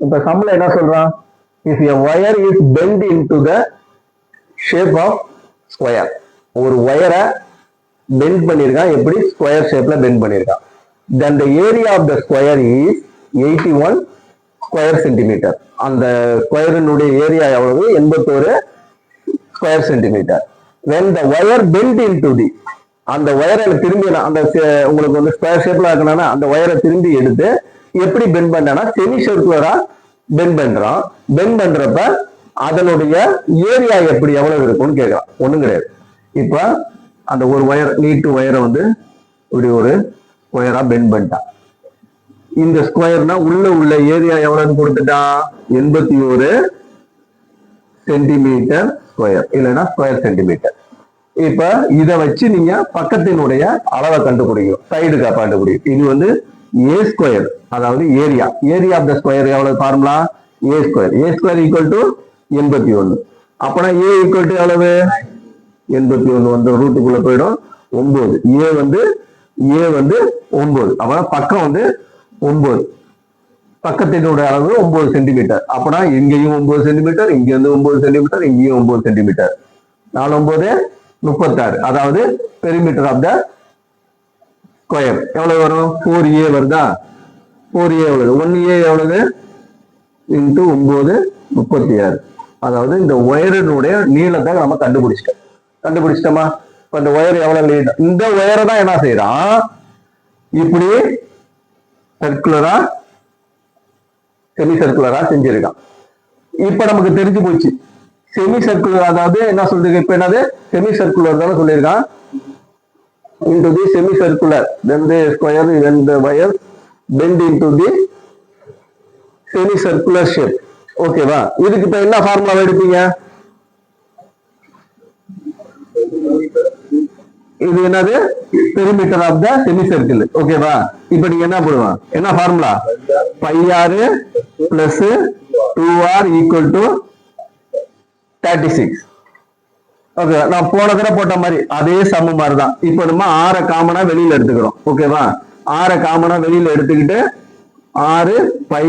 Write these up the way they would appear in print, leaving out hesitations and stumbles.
இப்ப சம்ல என்ன சொல்றான்? if a wire is bent into the shape of square, ஒரு வயரை பெண்ட் பண்ணிருக்கான், எப்படி ஸ்கொயர் ஷேப்ல பெண்ட் பண்ணிருக்கான். then the area of the square is 81 square centimetre. அந்த ஸ்கொயரினுடைய ஏரியா எவ்வளவு? 81 square centimetre. when the wire bent into the, அந்த வயரை திரும்பி அந்த உங்களுக்கு வந்து ஸ்கொயர் ஷேப்ல இருக்கணும்னா அந்த வயரை திரும்பி எடுத்து எப்படி பெண்ட் பண்ணா செமி சர்க்குலரா பெண்ட் பண்றான். பெண்ட் பண்றப்ப அதனுடைய ஏரியா எப்படி எவ்வளவு இருக்கும்னு கேட்கலாம். ஒண்ணும் கிடையாது. இப்ப அந்த ஒரு வயர் நீட்டு வயரை வந்து இப்படி ஒரு ஸ்கொயரா பெண்ட் பண்ணிட்டான். இந்த ஸ்கொயர்னா உள்ள ஏரியா எவ்வளவுன்னு கொடுத்துட்டான்? 81 சென்டிமீட்டர் ஸ்கொயர், இல்லைன்னா ஸ்கொயர் சென்டிமீட்டர். இப்ப இதை வச்சு நீங்க பக்கத்தினுடைய அளவை கண்டுபிடிக்கும், சைடு கண்டுபிடிக்கும். இது வந்து ஏ ஸ்கொயர், அதாவது ஏரியா ஆஃப் த ஸ்கொயர் எவ்வளவு? Formula A square equal to 81. அப்பனா ஏ ஈக்குவல் டு எவ்வளவு? 81 வந்து ரூட்டுக்குள்ள போயிடும் 9. ஏ வந்து 9. அப்ப பக்கம் வந்து 9, பக்கத்தினுடைய அளவு 9 சென்டிமீட்டர். அப்பனா இங்கேயும் 9 சென்டிமீட்டர், இங்க வந்து 9 சென்டிமீட்டர், இங்கேயும் 9 சென்டிமீட்டர். 4 9 36. அதாவது பெரிமீட்டர் ஆஃப் த ஸ்கொயர் எவ்வளவு வரும்? 4a வருதா? 4a எவ்வளவு? 1a எவ்வளவு? இன்டு 9 36. அதாவது இந்த ஒயரினுடைய நீளத்தை நம்ம கண்டுபிடிச்சிட்டோமா? இப்ப இந்த ஒயர் எவ்வளவு நீளம்? இந்த ஒயரை தான் என்ன செய்யறான்? இப்படி சர்க்குலரா செமி சர்க்குலரா செஞ்சிருக்கான். இப்ப நமக்கு தெரிஞ்சு போச்சு செமி சர்க்குலர், அதாவது என்ன சொல்றது? இப்ப என்னது? செமி சர்க்குலர் தானே சொல்லியிருக்கான். into the semicircular, then the square, when the wire bend into the semicircular shape. ஓகேவா? இதுக்கு இப்ப என்ன ஃபார்முலா எடுப்பீங்க? இது என்னது? Perimeter of the semicircle. ஓகேவா? இப்ப நீங்க என்ன பண்ணுவாங்க? என்ன formula? πr plus 2r equal to 36. Okay, நான் போன தடவை போட்ட மாதிரி அதே சம மாதிரி தான். இப்போ நம்ம 6 காமனா வெளியில எடுத்துக்கிறோம். ஓகேவா? 6 காமனா வெளியில எடுத்துக்கிட்டு 6 π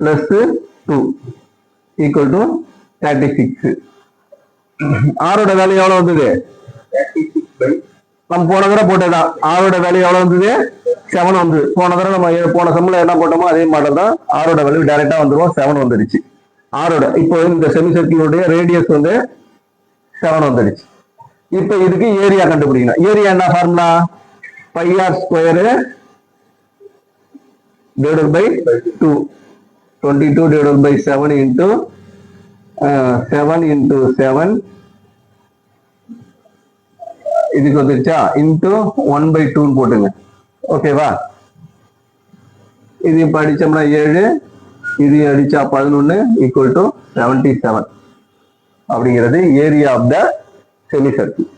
பிளஸ் 2 ஈக்குவல் டு 36. ஆரோட வேல்யூ எவ்வளவு வந்தது? நம்ம போன தடவை போட்டதான். ஆரோட வேல்யூ எவ்வளவு வந்தது? 7 வந்து. போன தடவை நம்ம போன சம்ல என்ன போட்டோமோ அதே மாடல் தான். ஆரோட வேல்யூ டைரக்டா வந்துடும், 7 வந்துடுச்சு. ஆரோட இப்போ இந்த செமி சர்க்கிளுடைய ரேடியஸ் வந்து 7 வந்துடுச்சு. இப்ப இதுக்கு ஏரியா கண்டுபிடிக்கணும். ஏரியா என்ன formula? πr square divided by 2, 22 divided by 7 into 7 into 7 இதுக்கு வந்துருச்சா? இன்டு 1/2 போட்டுங்க. ஓகேவா? இது இப்ப அடிச்சோம்னா 7, இது அடிச்சா 11 ஈக்குவல் டு 77 அப்படிங்கிறது area of the semi circle.